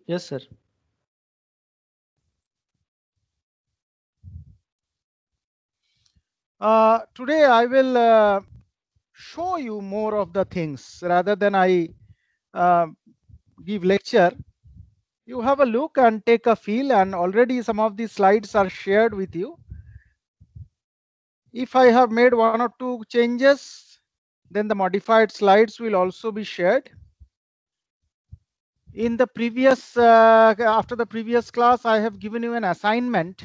Yes, sir. Today I will show you more of the things rather than I uh, give lecture. You have a look and take a feel, and already some of the slides are shared with you. If I have made one or two changes, then the modified slides will also be shared. In the previous, after the previous class, I have given you an assignment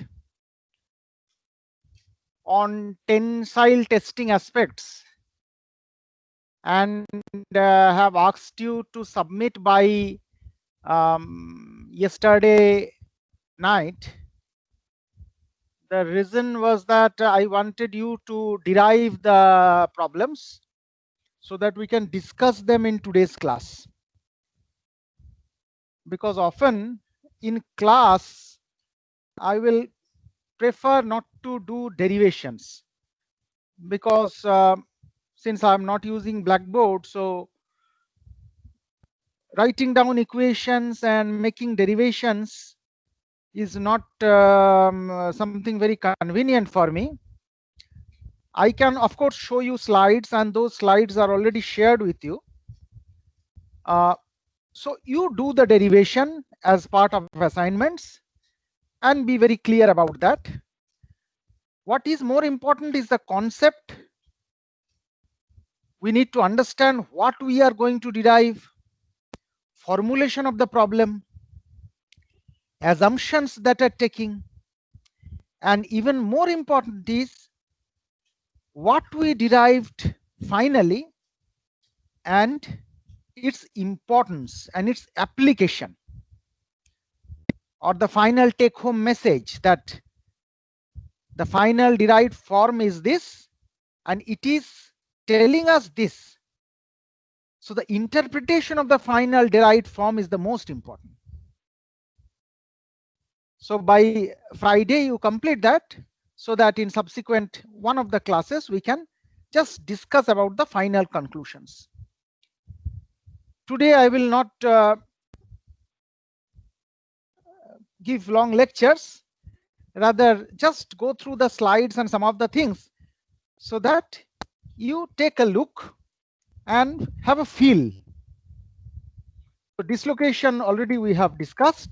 on tensile testing aspects and have asked you to submit by yesterday night. The reason was that I wanted you to derive the problems so that we can discuss them in today's class. Because often in class, I will prefer not to do derivations because since I'm not using Blackboard, so writing down equations and making derivations is not something very convenient for me. I can of course show you slides, and those slides are already shared with you. So you do the derivation as part of assignments and be very clear about that. What is more important is the concept. We need to understand what we are going to derive, formulation of the problem, assumptions that are taking, and even more important is what we derived finally and its importance and its application, or the final take home message that the final derived form is this and it is telling us this. So the interpretation of the final derived form is the most important. So by Friday you complete that, so that in subsequent one of the classes we can just discuss about the final conclusions. Today I will not give long lectures, rather just go through the slides and some of the things so that you take a look and have a feel. So dislocation already we have discussed.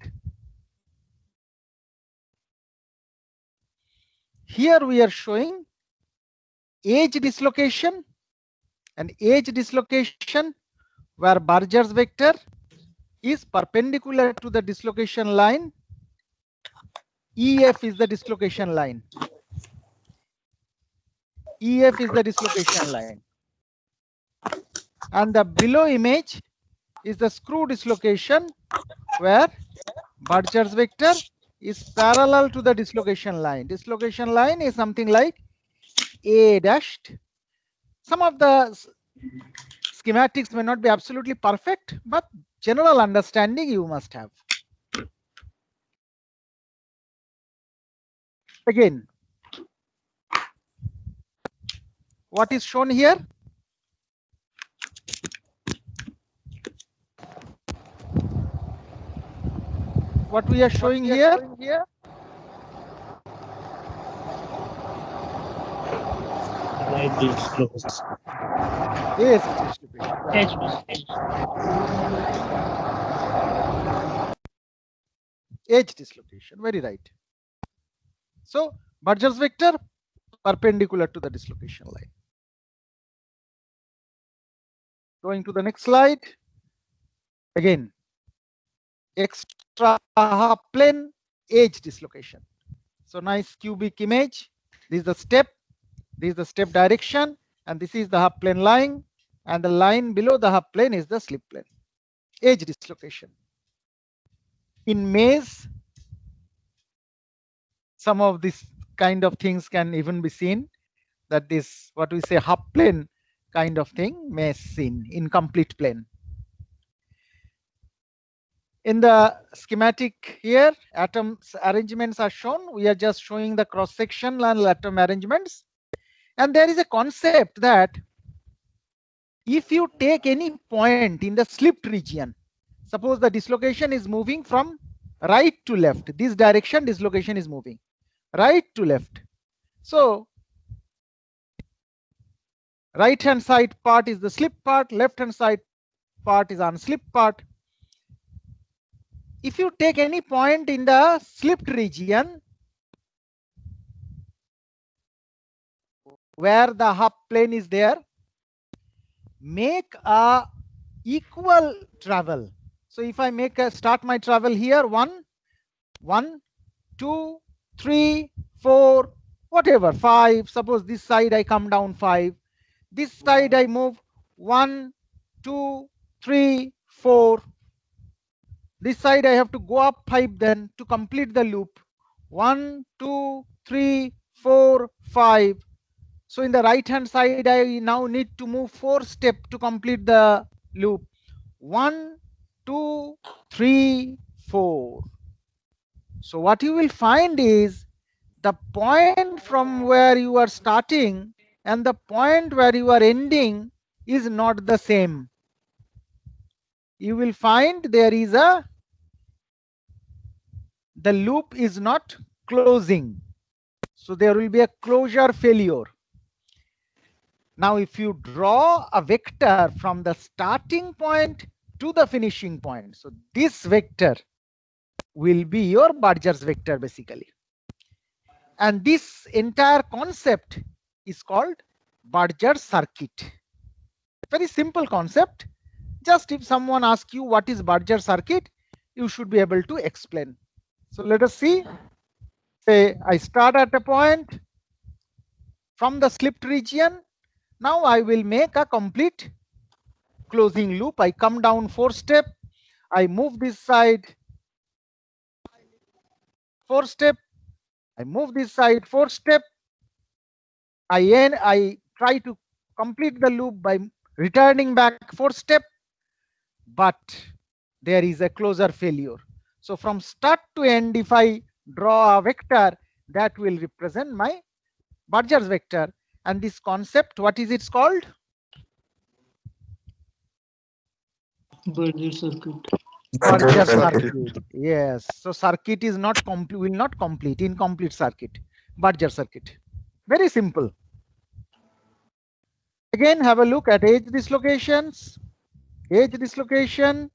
Here we are showing edge dislocation, and edge dislocation where Burger's vector is perpendicular to the dislocation line. EF is the dislocation line. EF is the dislocation line. And the below image is the screw dislocation where Burger's vector is parallel to the dislocation line. Dislocation line is something like A dashed. Some of the schematics may not be absolutely perfect, but general understanding you must have. Again, what is shown here? What we are showing here? Edge dislocation. Yes, dislocation. Right. Edge Edge dislocation. Very right. So Burger's vector perpendicular to the dislocation line. Going to the next slide. Again, extra half plane edge dislocation. So nice cubic image. This is the step. This is the step direction, and this is the half plane line, and the line below the half plane is the slip plane. Edge dislocation. In maze, some of these kind of things can even be seen. That is what we say half plane kind of thing may seen, incomplete plane. In the schematic here, atoms arrangements are shown. We are just showing the cross section and atom arrangements. And there is a concept that if you take any point in the slipped region, Suppose the dislocation is moving from right to left. This direction dislocation is moving right to left. So right hand side part is the slip part, left hand side part is unslip part. If you take any point in the slipped region where the half plane is there, make a equal travel. So if I start my travel here, 1, 2, 3, 4, whatever, 5. Suppose this side I come down 5. This side I move 1, 2, 3, 4. This side I have to go up 5 then to complete the loop. 1, 2, 3, 4, 5. So in the right hand side, I now need to move 4 steps to complete the loop. 1, 2, 3, 4. So what you will find is the point from where you are starting and the point where you are ending is not the same. You will find there is the loop is not closing. So there will be a closure failure. Now, if you draw a vector from the starting point to the finishing point, so this vector will be your Burgers vector basically. And this entire concept is called Burgers circuit. Very simple concept. Just if someone asks you what is Burgers circuit, you should be able to explain. So let us see. Say I start at a point from the slipped region. Now I will make a complete closing loop. I come down 4 steps. I move this side 4 steps. I move this side 4 steps. I try to complete the loop by returning back 4 steps, but there is a closure failure. So from start to end, if I draw a vector, that will represent my Burgers vector. And this concept, what is it called? Burgers circuit. Burgers circuit. Yes. So circuit is not complete, will not complete, incomplete circuit. Burgers circuit. Very simple. Again, have a look at edge dislocations. Edge dislocation,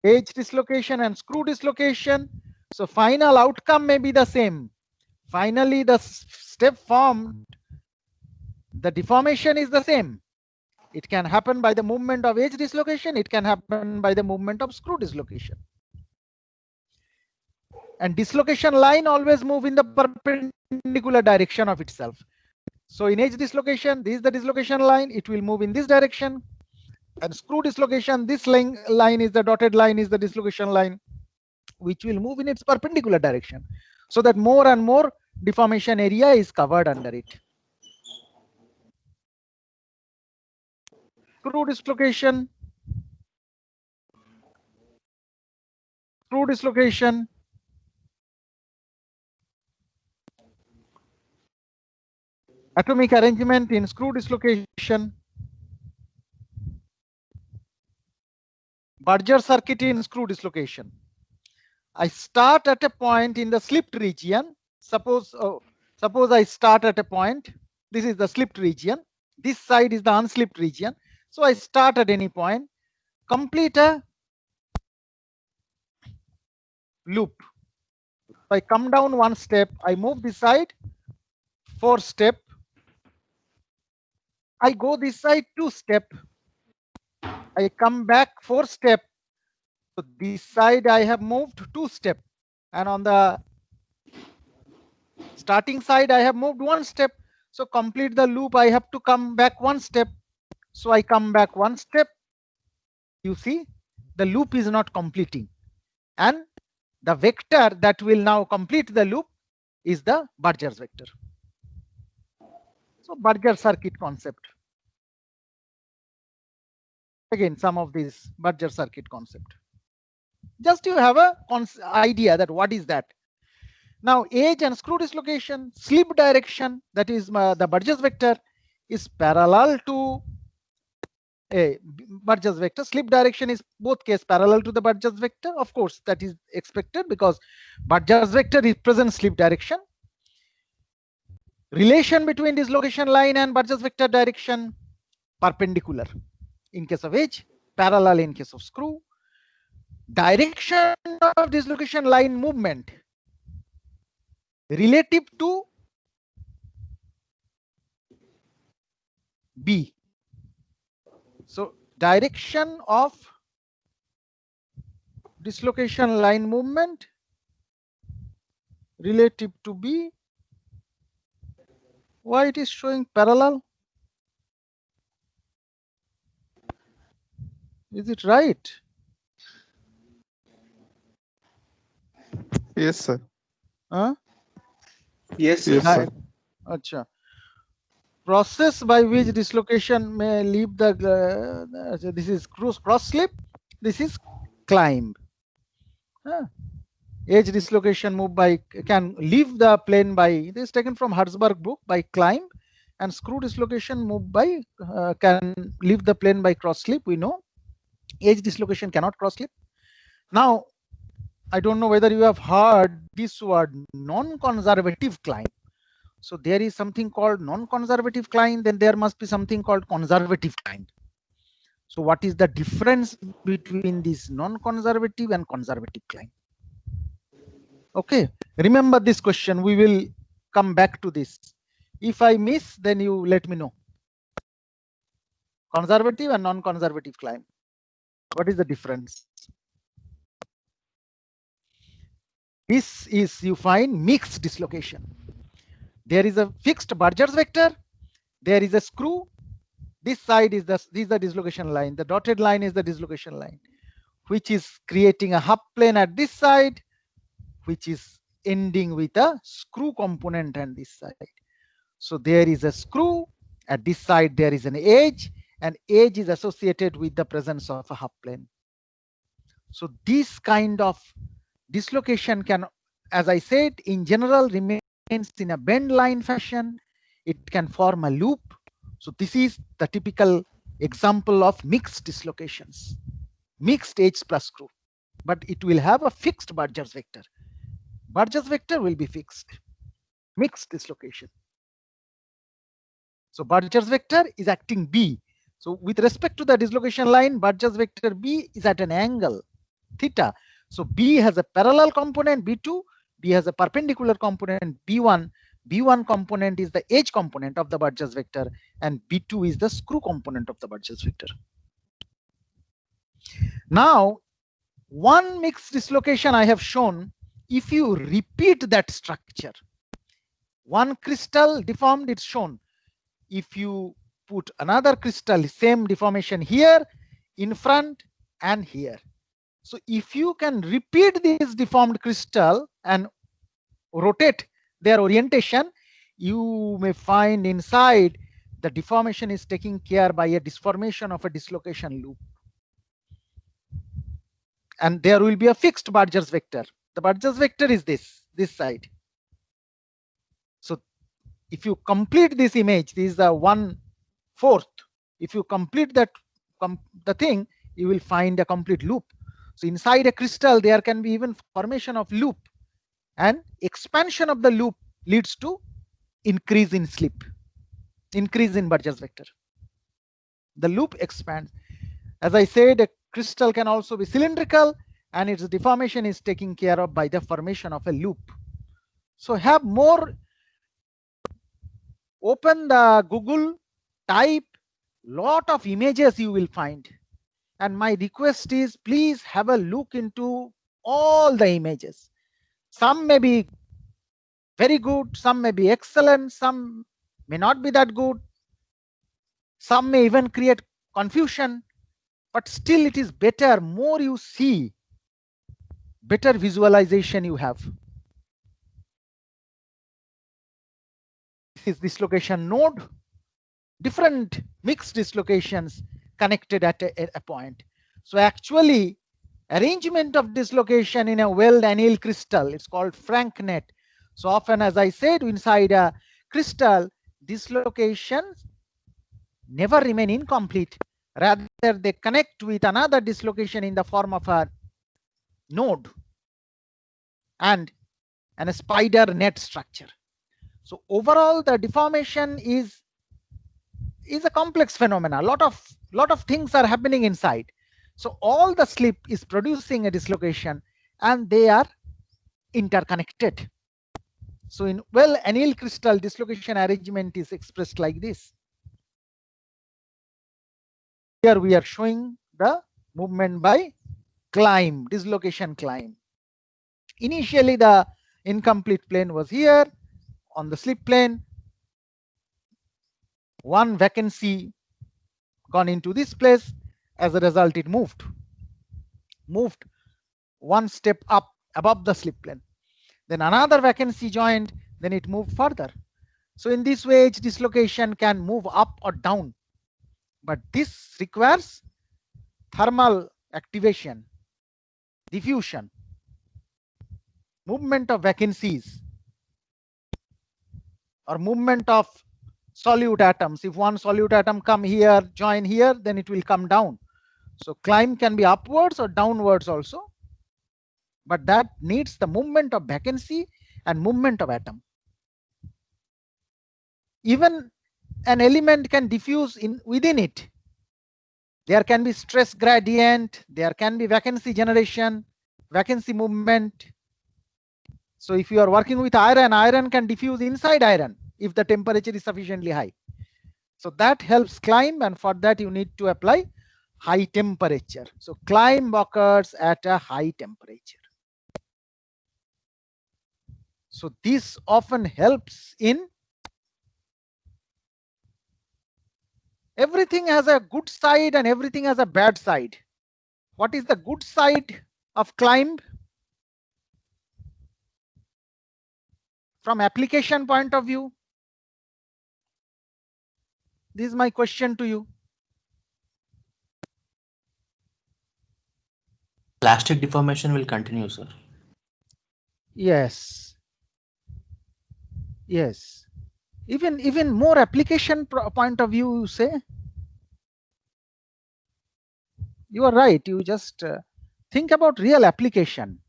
and screw dislocation. So final outcome may be the same. Finally, the step formed, the deformation is the same. It can happen by the movement of edge dislocation. It can happen by the movement of screw dislocation. And dislocation line always move in the perpendicular direction of itself. So in edge dislocation, this is the dislocation line. It will move in this direction. And screw dislocation, this line is the dotted line, is the dislocation line, which will move in its perpendicular direction, so that more and more deformation area is covered under it. Screw dislocation, atomic arrangement in screw dislocation, Burgers circuit in screw dislocation. I start at a point in the slipped region. Suppose I start at a point. This is the slipped region. This side is the unslipped region. So I start at any point, complete a loop. I come down 1 step, I move this side 4 steps. I go this side 2 steps. I come back 4 steps. So this side I have moved 2 steps, and on the starting side I have moved 1 step. So complete the loop, I have to come back 1 step. So I come back 1 step. You see, the loop is not completing, and the vector that will now complete the loop is the Burgers vector. So Burgers circuit concept. Again, some of these Burgers circuit concept. Just you have a idea that what is that. Now edge and screw dislocation, slip direction, that is the Burgers vector, is parallel to a Burgers vector. Slip direction is both case parallel to the Burgers vector. Of course, that is expected because Burgers vector represents slip direction. Relation between dislocation line and Burgers vector direction, perpendicular in case of edge, parallel in case of screw. Direction of dislocation line movement relative to B. So direction of dislocation line movement relative to B. Why it is showing parallel? Is it right? Yes, sir. Huh? Yes, sir. Yes, sir. Acha. Process by which dislocation may leave the this is cross slip, this is climb. Edge dislocation move by can leave the plane by, this is taken from Herzberg book, by climb, and screw dislocation move by can leave the plane by cross slip. We know edge dislocation cannot cross slip. Now I don't know whether you have heard this word non-conservative climb. So there is something called non-conservative climb, then there must be something called conservative climb. So what is the difference between this non-conservative and conservative climb? Okay, remember this question. We will come back to this. If I miss, then you let me know. Conservative and non-conservative climb. What is the difference? This is, you find, mixed dislocation. There is a fixed Burgers vector. There is a screw. This side is this is the dislocation line. The dotted line is the dislocation line, which is creating a half plane at this side, which is ending with a screw component on this side. So there is a screw at this side. There is an edge, and edge is associated with the presence of a half plane. So this kind of dislocation can, as I said, in general remains in a bend line fashion. It can form a loop. So this is the typical example of mixed dislocations, mixed edge plus screw, but it will have a fixed Burgers vector. Burgers vector will be fixed. Mixed dislocation. So Burgers vector is acting B. So with respect to the dislocation line, Burgers vector B is at an angle theta. So B has a parallel component B2, B has a perpendicular component B1. B1 component is the edge component of the Burgers vector, and B2 is the screw component of the Burgers vector. Now, one mixed dislocation I have shown, if you repeat that structure, one crystal deformed, it's shown. If you put another crystal, same deformation here, in front and here. So if you can repeat this deformed crystal and rotate their orientation, you may find inside the deformation is taken care by a disformation of a dislocation loop. And there will be a fixed Burgers vector. The Burgers vector is this side. So if you complete this image, this is the 1/4. If you complete that the thing, you will find a complete loop. So inside a crystal, there can be even formation of loop, and expansion of the loop leads to increase in slip, increase in Burgers vector. The loop expands. As I said, a crystal can also be cylindrical, and its deformation is taken care of by the formation of a loop. So have more, open the Google, type lot of images you will find. And my request is, please have a look into all the images. Some may be very good, some may be excellent, some may not be that good. Some may even create confusion, but still it is better, more you see, better visualization you have. This is dislocation node, different mixed dislocations connected at a point. So actually, arrangement of dislocation in a weld anneal crystal, it's called Frank net. So often, as I said, inside a crystal, dislocations never remain incomplete. Rather, they connect with another dislocation in the form of a node and a spider net structure. So overall, the deformation is a complex phenomena. Lot of things are happening inside. So all the slip is producing a dislocation, and they are interconnected. So in anneal crystal, dislocation arrangement is expressed like this. Here we are showing the movement by climb, dislocation climb. Initially, the incomplete plane was here on the slip plane. One vacancy gone into this place. As a result, it moved one step up above the slip plane. Then another vacancy joined, then it moved further. So in this way, each dislocation can move up or down. But this requires thermal activation, diffusion, movement of vacancies, or movement of solute atoms. If one solute atom come here, join here, then it will come down. So climb can be upwards or downwards also, but that needs the movement of vacancy and movement of atom. Even an element can diffuse within it. There can be stress gradient, there can be vacancy generation, vacancy movement. So if you are working with iron, iron can diffuse inside iron if the temperature is sufficiently high. So that helps climb, and for that you need to apply high temperature. So climb occurs at a high temperature. So this often helps in everything has a good side and everything has a bad side. What is the good side of climb? From application point of view, this is my question to you. Plastic deformation will continue, sir. Yes. Yes. Even more application point of view, you say? You are right. You just think about real application.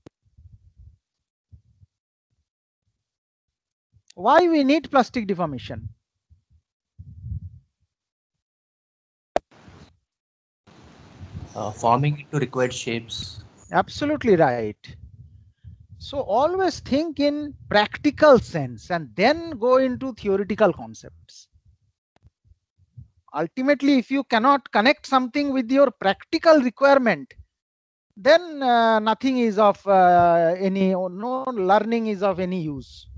Why we need plastic deformation? Forming into required shapes. Absolutely right. So always think in practical sense and then go into theoretical concepts. Ultimately, if you cannot connect something with your practical requirement, then nothing is of no learning is of any use.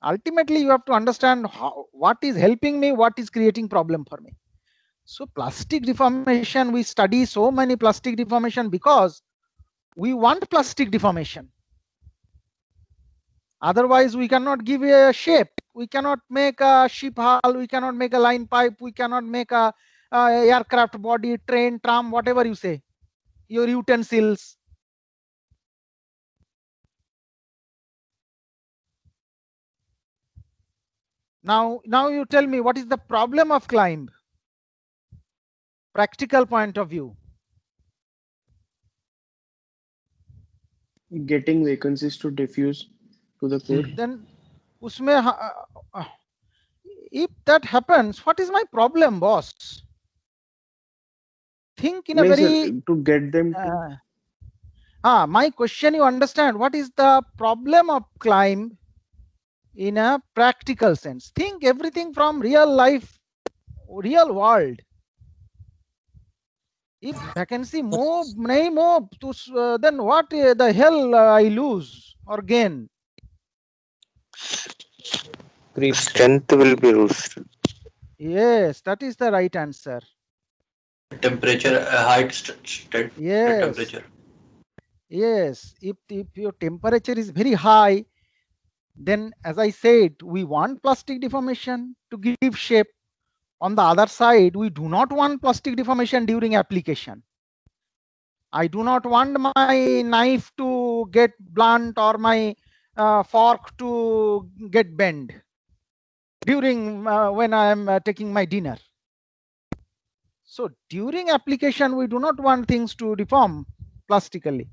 Ultimately, you have to understand what is helping me, what is creating problem for me. So plastic deformation, we study so many plastic deformation because we want plastic deformation. Otherwise, we cannot give a shape. We cannot make a ship hull. We cannot make a line pipe. We cannot make a aircraft body, train, tram, whatever you say, your utensils. Now you tell me, what is the problem of climb? Practical point of view. Getting vacancies to diffuse to the core. Then usme if that happens, what is my problem, boss? Think in a very to get them to my question, you understand what is the problem of climb in a practical sense. Think everything from real life, real world. If vacancy move, then what the hell I lose or gain? Strength will be lost. Yes, that is the right answer. Temperature, height, Yes. temperature. Yes, if your temperature is very high, then as I said, we want plastic deformation to give shape. On the other side, we do not want plastic deformation during application. I do not want my knife to get blunt or my fork to get bent during when I am taking my dinner. So during application, we do not want things to deform plastically.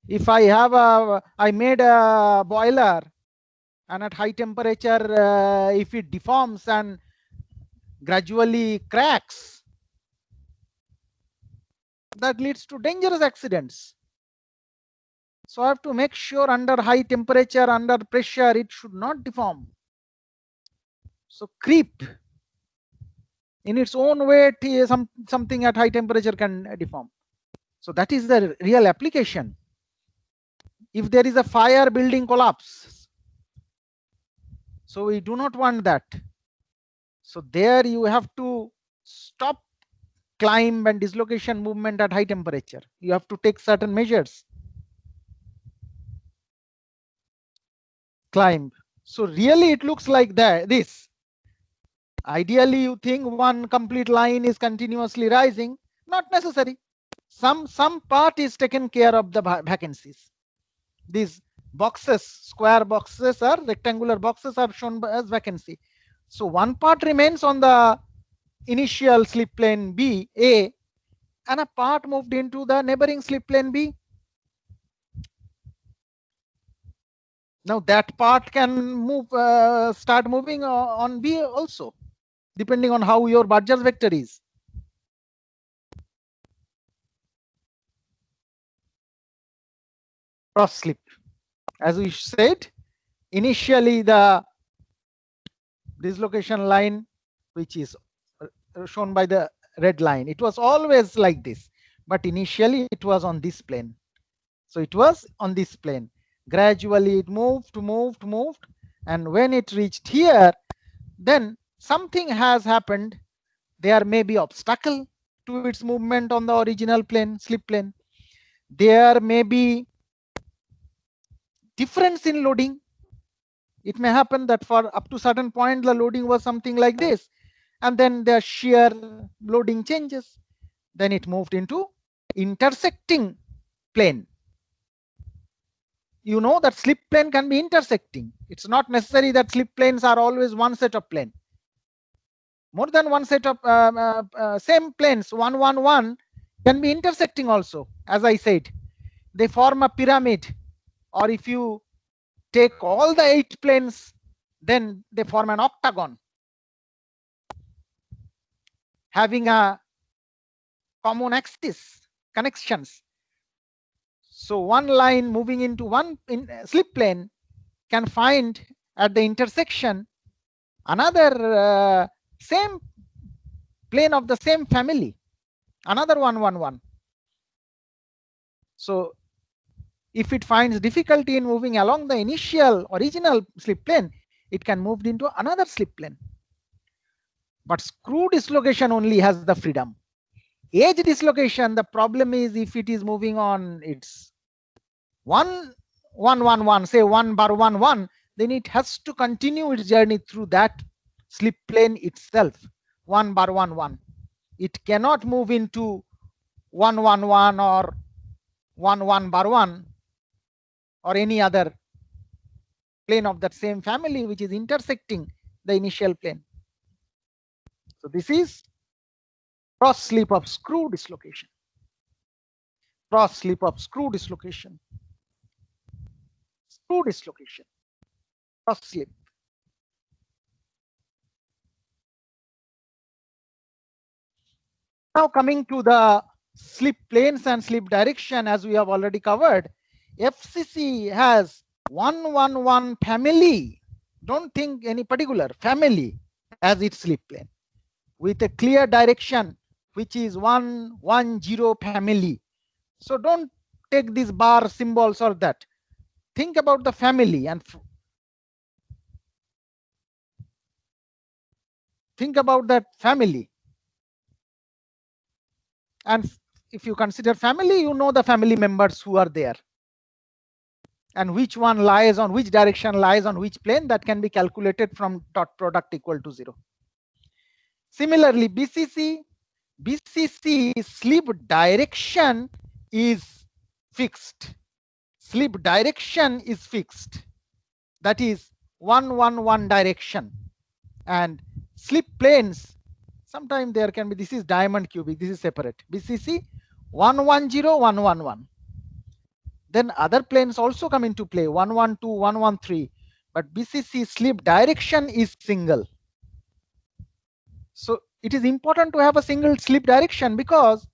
If I made a boiler and at high temperature, if it deforms and gradually cracks, that leads to dangerous accidents. So I have to make sure under high temperature, under pressure, it should not deform. So creep in its own way, something at high temperature can deform. So that is the real application. If there is a fire, building collapse. So we do not want that. So there you have to stop climb and dislocation movement at high temperature. You have to take certain measures. Climb. So really it looks like this. Ideally you think one complete line is continuously rising. Not necessary. Some part is taken care of the vacancies. These boxes, square boxes or rectangular boxes are shown as vacancy. So one part remains on the initial slip plane A, and a part moved into the neighboring slip plane B. Now that part can move, start moving on B also, depending on how your Barger's vector is. Cross slip. As we said, initially the dislocation line, which is shown by the red line, it was always like this, but initially it was on this plane. So it was on this plane. Gradually it moved, and when it reached here, then something has happened. There may be obstacle to its movement on the original plane, slip plane. There may be difference in loading. It may happen that for up to certain point the loading was something like this, and then the shear loading changes. Then it moved into intersecting plane. You know that slip plane can be intersecting. It's not necessary that slip planes are always one set of plane. More than one set of same planes, 1, 1, 1, can be intersecting also. As I said, they form a pyramid, or if you take all the 8 planes, then they form an octagon having a common axis connections. So one line moving into one slip plane can find at the intersection another same plane of the same family, another 1, 1, 1. So if it finds difficulty in moving along the initial original slip plane, it can move into another slip plane. But screw dislocation only has the freedom. Edge dislocation, the problem is if it is moving on its 1, 1, 1, 1, say 1 bar 1, 1, then it has to continue its journey through that slip plane itself, 1 bar 1, 1. It cannot move into 1, 1, 1 or 1, 1 bar 1 or any other plane of that same family which is intersecting the initial plane. So this is cross slip of screw dislocation. Cross slip of screw dislocation. Screw dislocation. Cross slip. Now coming to the slip planes and slip direction, as we have already covered, FCC has 1, 1, 1 family. Don't think any particular family as its slip plane with a clear direction, which is 1, 1, 0 family. So don't take these bar symbols or that. Think about the family and think about that family. And if you consider family, you know the family members who are there. And which one lies on which direction, lies on which plane, that can be calculated from dot product equal to 0. Similarly, BCC slip direction is fixed. Slip direction is fixed. That is 1, 1, 1 direction. And slip planes Sometimes there can be, this is diamond cubic, this is separate. BCC 110, 111. Then other planes also come into play, 112, 113. But BCC slip direction is single. So it is important to have a single slip direction, because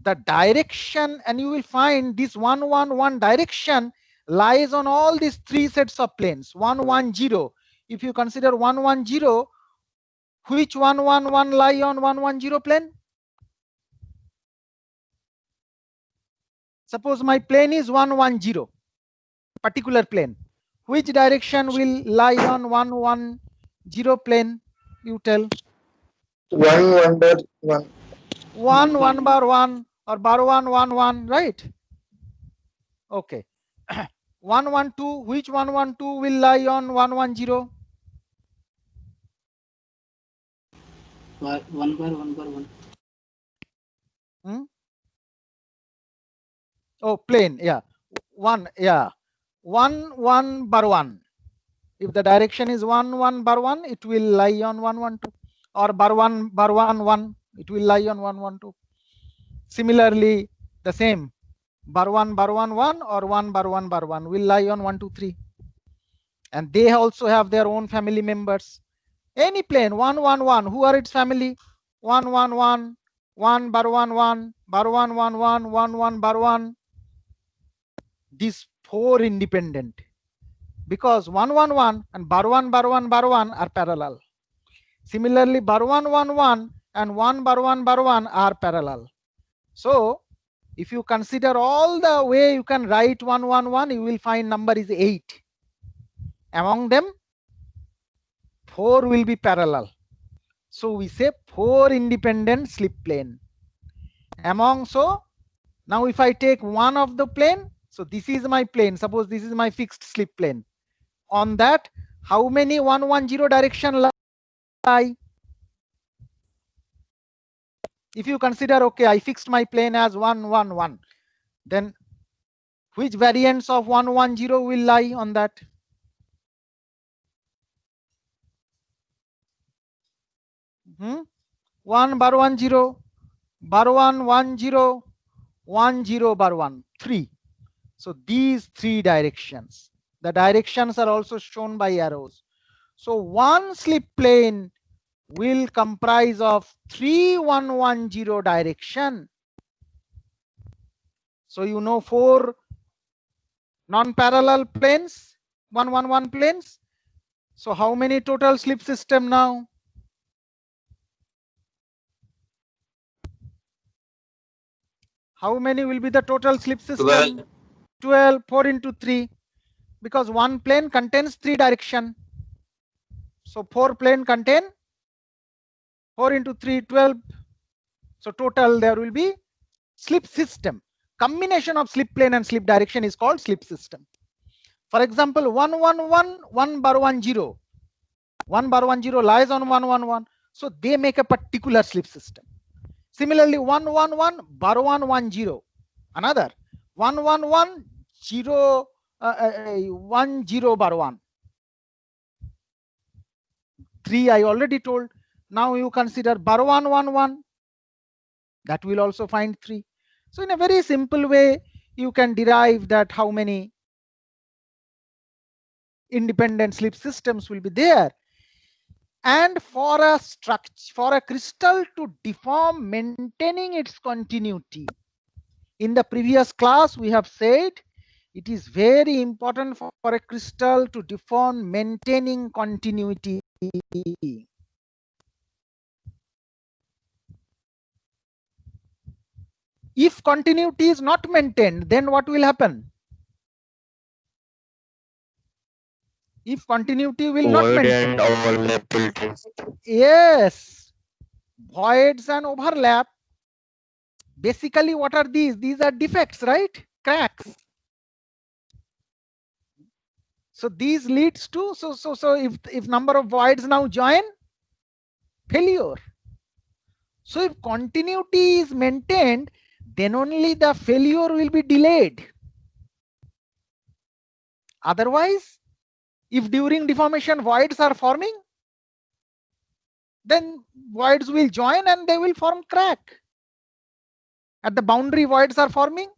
the direction, and you will find this 111 direction lies on all these three sets of planes. 110, if you consider 110, which 111 lie on 110 plane? Suppose my plane is 110, particular plane. Which direction will lie on 110 plane? You tell. 1 bar 1. 1 bar 1 or bar 1 1 1, right? Okay. 112, which 112 will lie on 110? 1 bar 1 bar 1. Oh, plane, yeah. 1, yeah. 1 1 bar 1. If the direction is 1 1 bar 1, it will lie on 112. Or bar 1 1 1, it will lie on 112. Similarly, the same. Bar 1 1 1 or 1 bar 1 bar 1 will lie on 1 2 3. And they also have their own family members. Any plane 1 1 1, who are its family? 1 1 1, 1 bar 1 1, bar 1 1 1, 1 1 bar 1. These 4 independent, because 1 1 1 and bar 1 bar 1 bar 1 are parallel. Similarly, bar 1 1 1 and 1 bar 1 bar 1 are parallel. So if you consider all the way you can write 1 1 1, you will find number is 8. Among them, 4 will be parallel. So we say 4 independent slip plane. Among, so now if I take one of the plane, so this is my plane, suppose this is my fixed slip plane. On that, how many 110 direction lie? If you consider, okay, I fixed my plane as 1 1 1, then which variants of 110 will lie on that? Hmm? 1 bar 10, bar 1 10, 10 bar 1, 3. So these 3 directions, the directions are also shown by arrows. So one slip plane will comprise of 3 110 direction. So you know 4 non-parallel planes, 111 planes. So how many total slip system now? How many will be the total slip system? 12, 4 into 3, because one plane contains 3 direction. So 4 plane contain 4 into 3, 12. So total there will be slip system. Combination of slip plane and slip direction is called slip system. For example, 111, 1 bar 10. 1 bar 10 lies on 111. So they make a particular slip system. Similarly, 111 bar 110. Another 111 0 10 bar 1. 3 I already told. Now you consider bar 111. That will also find 3. So in a very simple way, you can derive that how many independent slip systems will be there. And for a structure, for a crystal to deform, maintaining its continuity. In the previous class, we have said it is very important for a crystal to deform, maintaining continuity. If continuity is not maintained, then what will happen? If continuity will not maintain, and overlap will take. yes, voids and overlap. Basically, what are these? These are defects, right? Cracks. So these leads to, so if number of voids now join, failure. So if continuity is maintained, then only the failure will be delayed. Otherwise, if during deformation voids are forming, then voids will join and they will form crack. At the boundary voids are forming,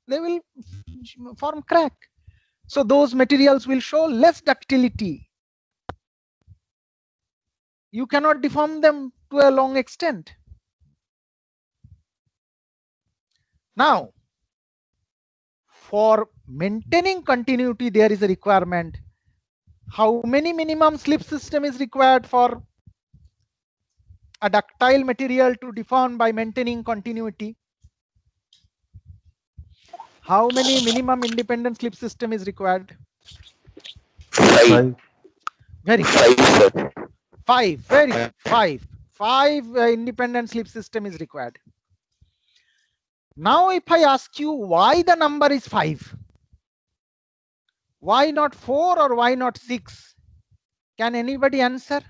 they will form crack. So those materials will show less ductility. You cannot deform them to a long extent. Now, for maintaining continuity, there is a requirement. How many minimum slip system is required for a ductile material to deform by maintaining continuity? How many minimum independent slip system is required? 5. Very good. 5, sir. 5. Very good. 5. 5 independent slip system is required. Now, if I ask you why the number is 5, why not 4 or why not 6? Can anybody answer?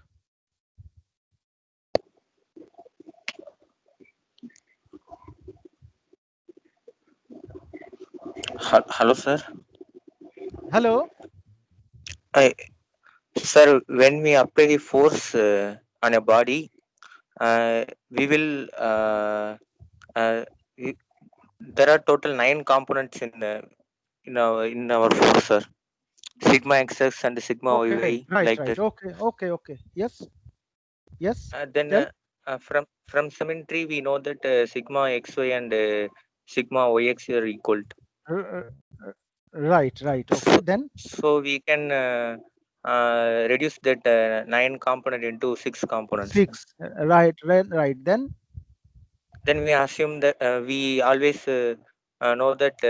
Hello, sir. Hello? Sir, when we apply the force on a body, we will there are total 9 components in our force, sir. Sigma xx and sigma Okay, yy, like right. that. Okay. Yes. Then Tell. from symmetry we know that sigma xy and sigma yx are equal. Right. Okay. Then. So we can reduce that 9 component into 6 components. 6. Right. Then. Then we assume that we always know that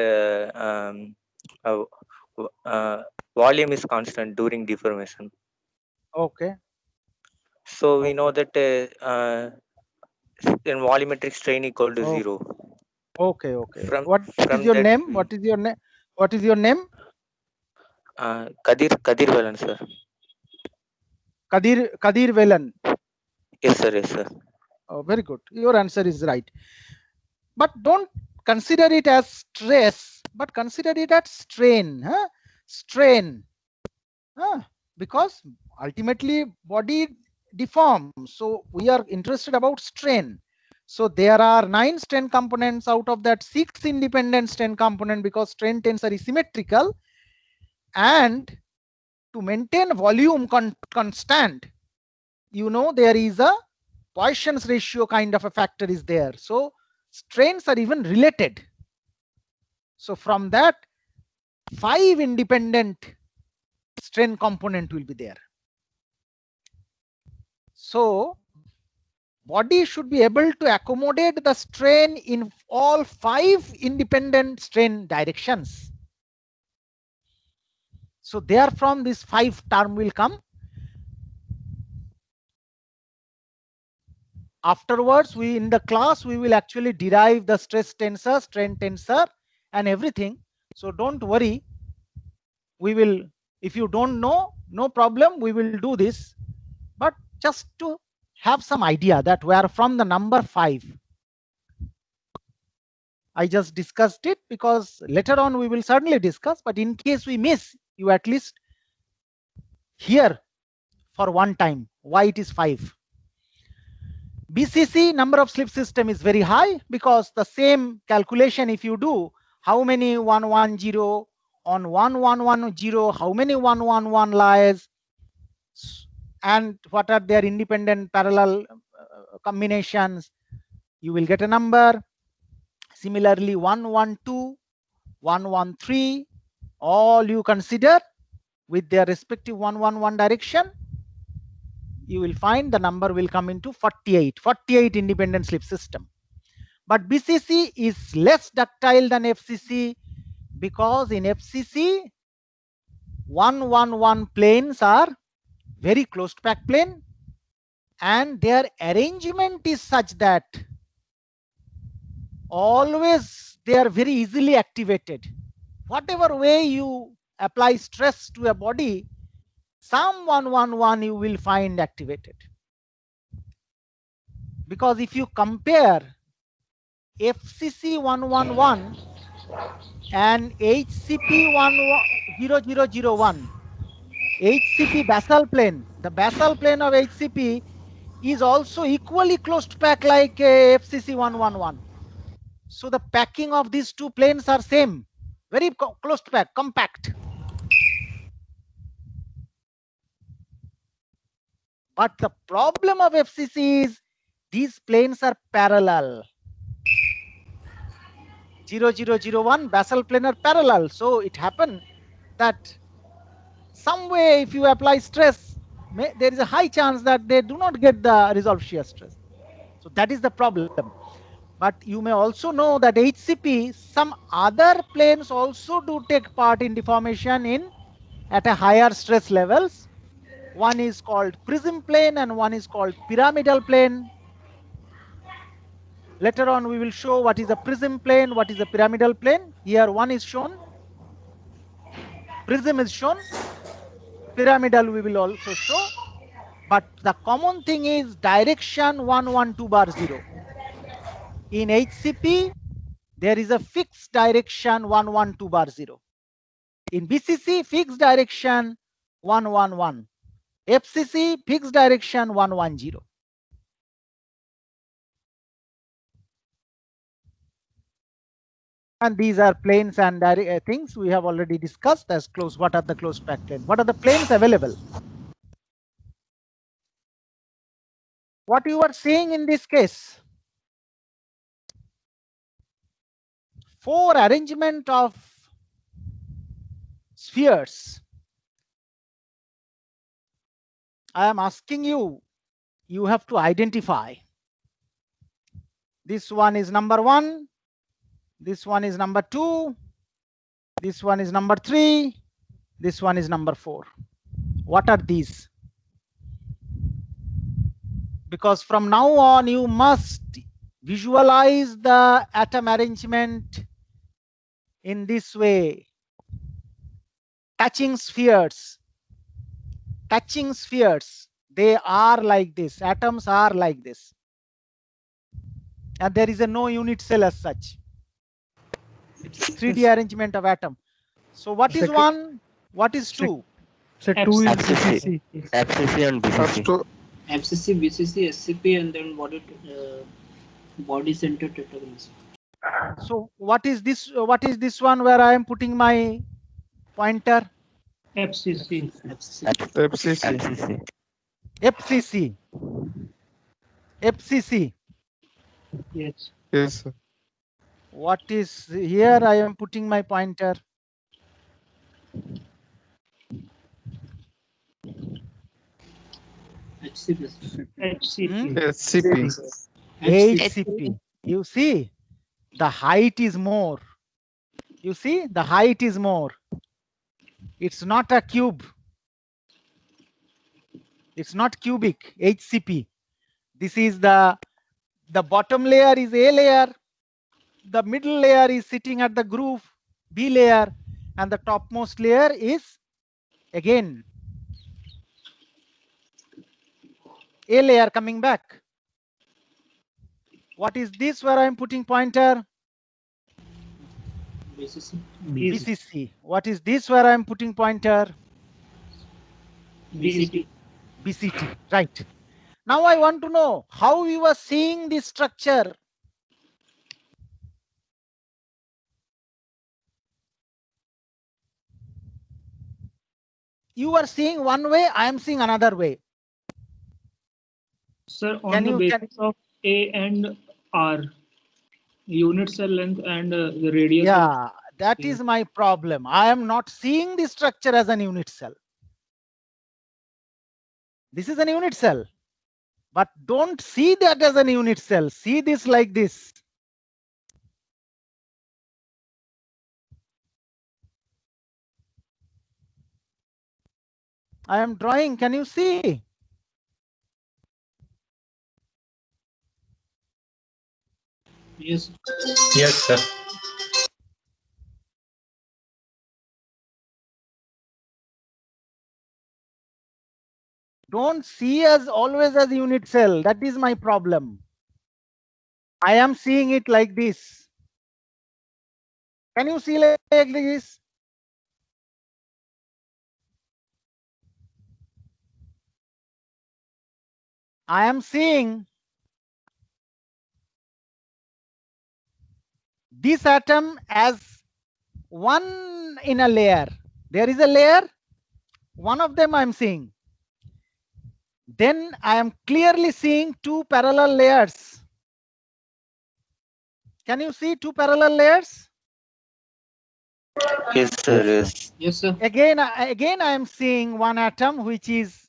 volume is constant during deformation. Okay. So we know that then volumetric strain equal to 0. Okay. What from is your that, name? What is your name? What is your name? Kadir Velan, sir. Kadir Velan. Yes, sir. Oh, very good. Your answer is right. But don't consider it as stress, but consider it as strain. Strain. Because ultimately body deforms. So we are interested about strain. So there are 9 strain components, out of that 6 independent strain component, because strain tensor is symmetrical. And to maintain volume constant, there is a Poisson's ratio kind of a factor is there. So strains are even related. So from that, 5 independent strain component will be there. So body should be able to accommodate the strain in all 5 independent strain directions. So therefrom this 5 term will come. Afterwards, in the class we will actually derive the stress tensor, strain tensor and everything. So don't worry. We will, if you don't know, no problem, we will do this. But just to have some idea that where from the number 5. I just discussed it because later on we will certainly discuss, but in case we miss, you at least hear for one time why it is 5. BCC, number of slip system, is very high because the same calculation if you do, how many 110 on 1110, how many 111 lies, and what are their independent parallel combinations, you will get a number. Similarly 112, 113, all you consider with their respective 111 direction, you will find the number will come into 48 independent slip system. But BCC is less ductile than FCC because in FCC 111 planes are very closed pack plane and their arrangement is such that always they are very easily activated. Whatever way you apply stress to a body, some 111 you will find activated. Because if you compare FCC 111 and HCP 10001, HCP basal plane, the basal plane of HCP is also equally closed pack like FCC 111. So the packing of these two planes are same, very closed pack, compact. But the problem of FCC is these planes are parallel. 0001 basal plane are parallel. So it happened that some way if you apply stress, there is a high chance that they do not get the resolved shear stress. So that is the problem. But you may also know that HCP, some other planes also do take part in deformation at a higher stress levels. One is called prism plane and one is called pyramidal plane. Later on, we will show what is a prism plane, what is a pyramidal plane. Here one is shown, prism is shown, pyramidal we will also show. But the common thing is direction 112 bar 0. In HCP, there is a fixed direction 112 bar 0. In BCC, fixed direction 111. FCC, fixed direction 110. And these are planes and things we have already discussed as close. What are the closed pack planes? What are the planes available? What you are seeing in this case, 4 arrangement of spheres. I am asking you, you have to identify. This one is number 1, this one is number 2, this one is number 3, this one is number 4. What are these? Because from now on you must visualize the atom arrangement in this way. Touching spheres, they are like this, atoms are like this. And there is a no unit cell as such. It's a 3D arrangement of atom. So what is 1? What is 2? So 2 is FCC. FCC and BCC. FCC, BCC, SCP, and then body center tetragrammaton. So what is this? What is this one where I am putting my pointer? FCC. FCC. Yes. Yes, sir. What is here? I am putting my pointer. HCP. HCP. You see, the height is more. You see, the height is more. It's not a cube. It's not cubic. HCP. This is the bottom layer is A layer. The middle layer is sitting at the groove, B layer, and the topmost layer is again A layer coming back. What is this where I am putting pointer? BCC. What is this where I am putting pointer? BCT. BCT. Right. Now I want to know how you are seeing this structure. You are seeing one way, I am seeing another way. Sir, on the basis of A and R, unit cell length and the radius. Yeah, that is my problem. I am not seeing this structure as an unit cell. This is an unit cell. But don't see that as an unit cell. See this like this. I am drawing. Can you see? Yes. Yes, sir. Don't see as always as unit cell. That is my problem. I am seeing it like this. Can you see like this? I am seeing this atom as one in a layer. There is a layer, one of them I am seeing. Then I am clearly seeing two parallel layers. Can you see two parallel layers? Yes, sir. Yes. Yes, sir. Again I am seeing one atom which is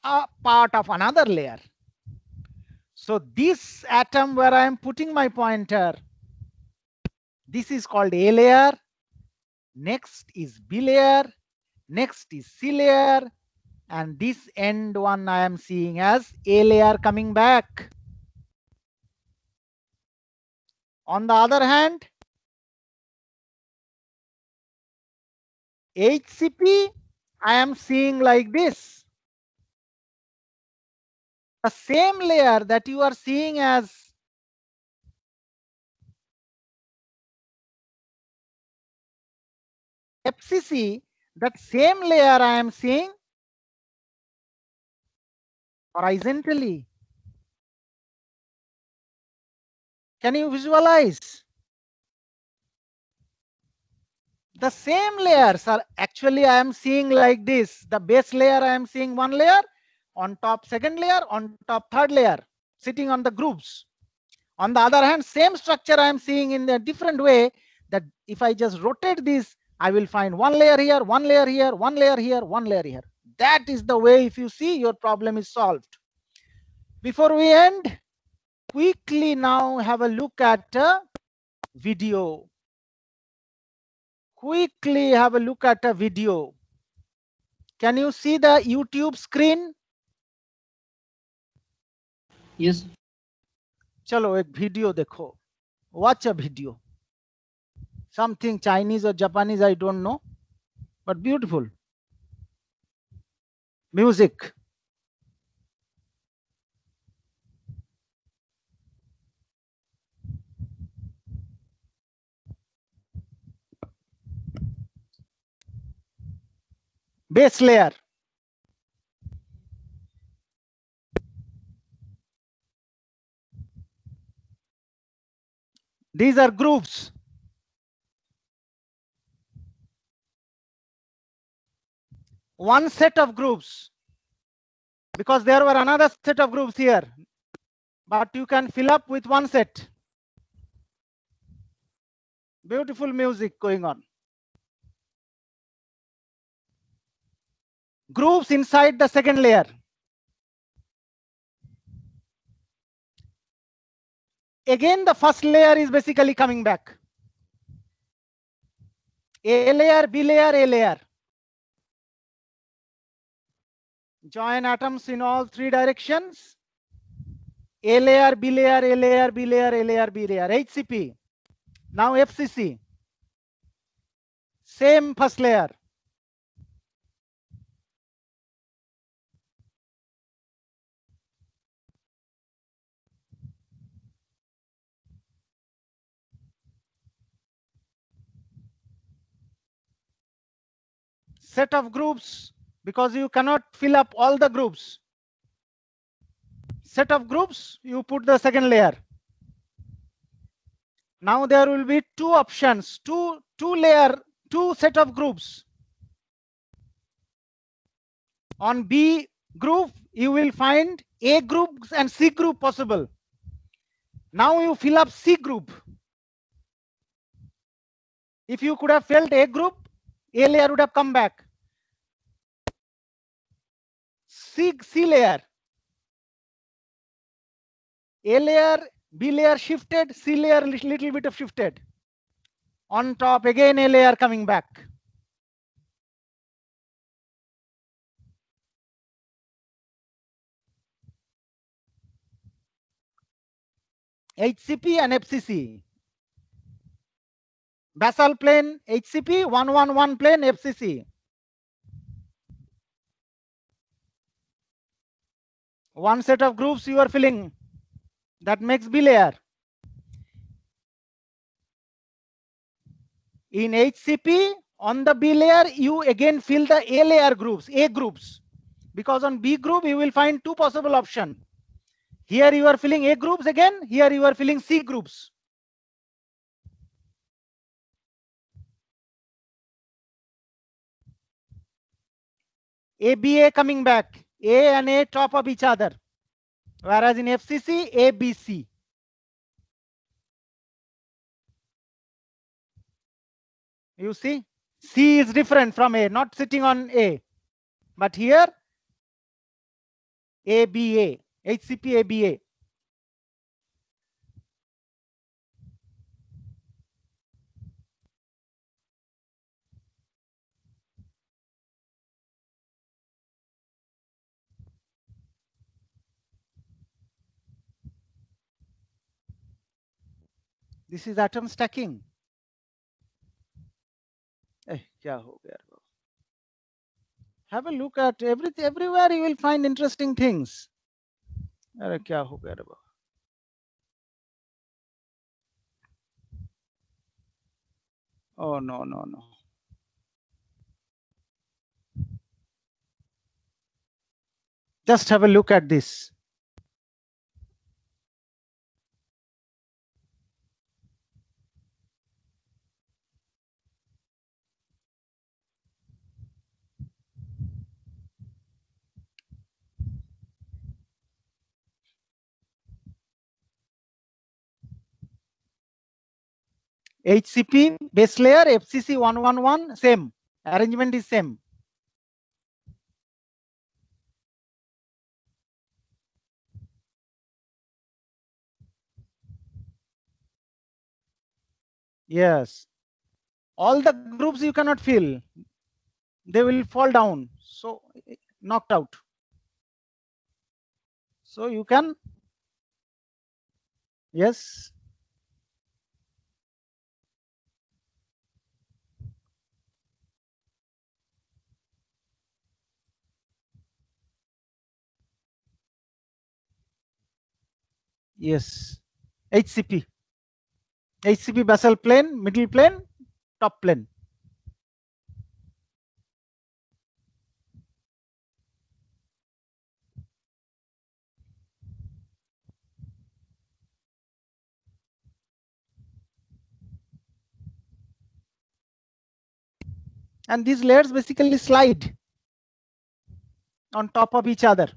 a part of another layer. So this atom where I am putting my pointer, this is called A layer. Next is B layer. Next is C layer. And this end one I am seeing as A layer coming back. On the other hand, HCP I am seeing like this. The same layer that you are seeing as FCC, that same layer I am seeing horizontally. Can you visualize? The same layers are actually I am seeing like this. The base layer I am seeing one layer, on top second layer, on top third layer, sitting on the groups. On the other hand, same structure I am seeing in a different way, that if I just rotate this, I will find one layer here, one layer here, one layer here, one layer here. That is the way, if you see, your problem is solved. Before we end, quickly now have a look at a video. Quickly have a look at a video. Can you see the YouTube screen? Yes. चलो एक video देखो. Watch a video. Something Chinese or Japanese, I don't know, but beautiful. Music. Base layer. These are groups. One set of groups, because there were another set of groups here, but you can fill up with one set. Beautiful music going on. Groups inside the second layer. Again, the first layer is basically coming back. A layer, B layer, A layer. Join atoms in all three directions. A layer, B layer, A layer, B layer, A layer, B layer. HCP. Now FCC. Same first layer. Set of groups, because you cannot fill up all the groups. Set of groups, you put the second layer. Now there will be two options, two set of groups. On B group, you will find A group and C group possible. Now you fill up C group. If you could have filled A group, A layer would have come back. C layer. A layer, B layer shifted, C layer little bit of shifted. On top again A layer coming back. HCP and FCC. Basal plane HCP, 111 plane FCC. One set of groups you are filling. That makes B layer. In HCP, on the B layer, you again fill the A layer groups, A groups. because on B group you will find two possible options. Here you are filling A groups again, here you are filling C groups. ABA coming back, A and A top of each other, whereas in FCC, ABC. You see, C is different from A, not sitting on A, but here ABA, HCP ABA. This is atom stacking. क्या हो गया? Have a look at everything. Everywhere you will find interesting things. अरे क्या हो गया रे बाबा? Oh no no no. Just have a look at this. HCP base layer, FCC 111, same. Arrangement is same. Yes. All the groups you cannot fill. They will fall down. So knocked out. So you can. Yes. Yes. HCP. HCP basal plane, middle plane, top plane. And these layers basically slide on top of each other.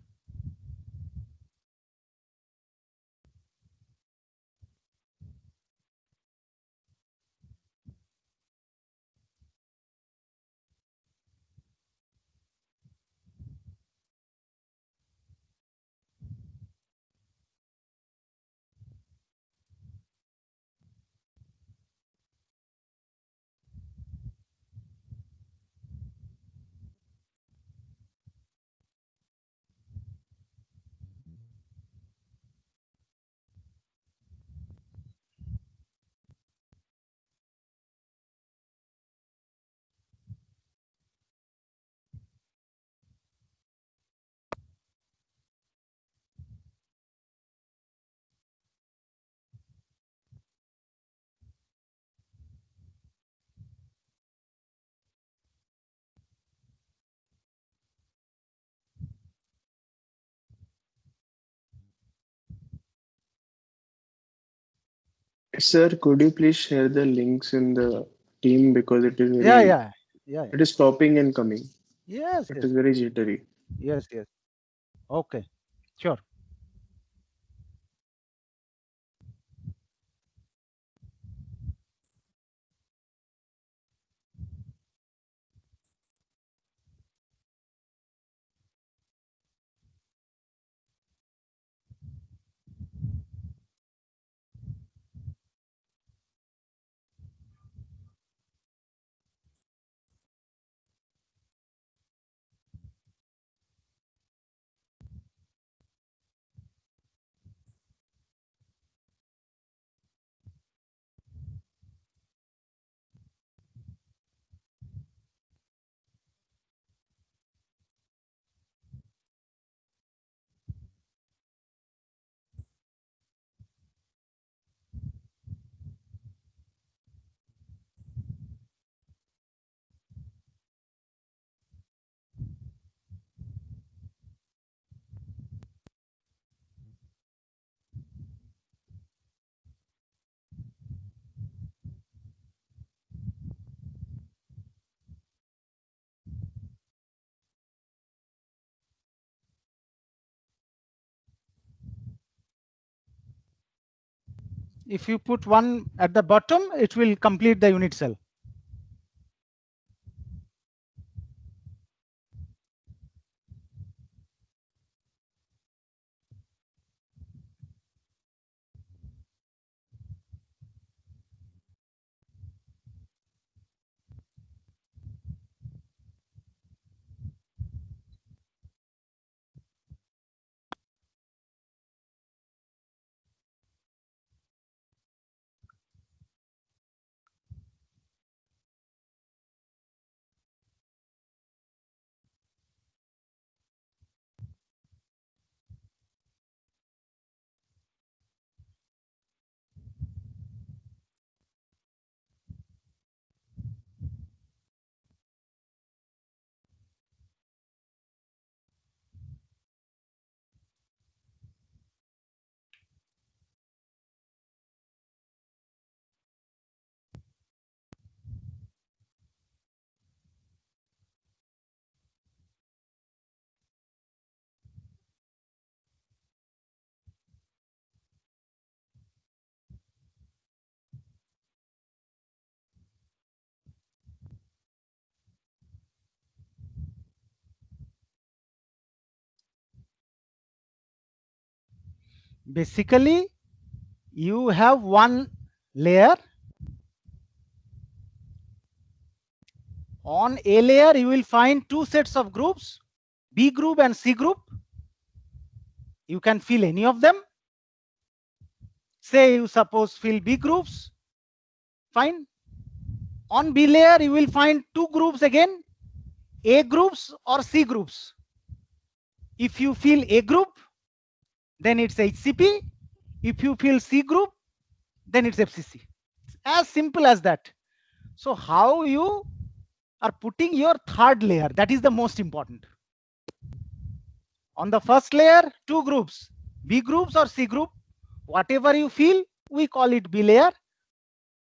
Sir, could you please share the links in the team because it is Yeah, very, yeah, yeah. it is stopping and coming. Yes, It yes, is very jittery. yes, yes. Okay, sure. If you put one at the bottom, it will complete the unit cell. Basically, you have one layer. On A layer, you will find two sets of groups, B group and C group. You can fill any of them. Say you suppose fill B groups, fine. On B layer, you will find two groups again, A groups or C groups. If you fill A group, then it's HCP. If you fill C group, then it's FCC. It's as simple as that. So how you are putting your third layer, that is the most important. On the first layer, two groups, B groups or C group. Whatever you fill, we call it B layer.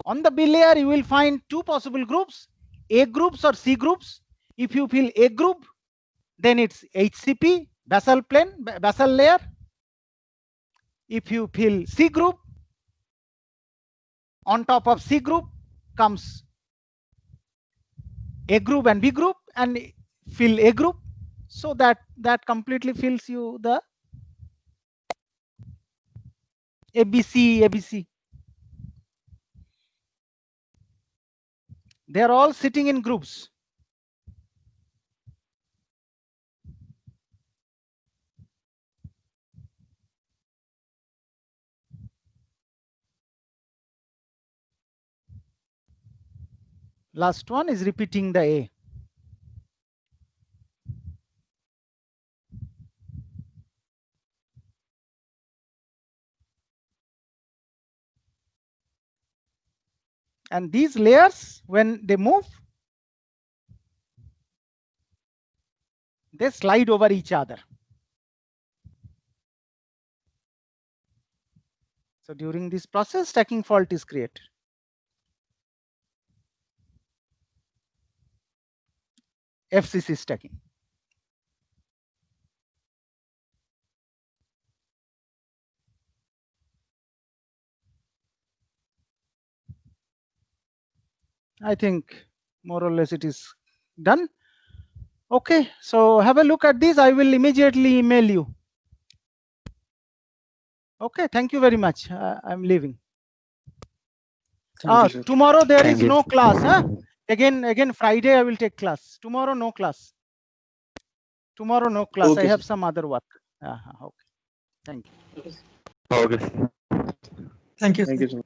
On the B layer, you will find two possible groups, A groups or C groups. If you fill A group, then it's HCP, basal plane, basal layer. If you fill C group, on top of C group comes A group and B group, and fill A group. So that completely fills you the ABC. They are all sitting in groups. Last one is repeating the A. And these layers, when they move, they slide over each other. So during this process, stacking fault is created. FCC stacking. I think more or less it is done. Okay, so have a look at this. I will immediately email you. Okay, thank you very much. I'm leaving. Thank you, sir. Tomorrow there is Thank you. no class. Huh? Again, Friday I will take class. Tomorrow no class. Tomorrow no class. Okay, I have sir. some other work. Okay. Thank you. Okay. Thank you. Thank you, sir.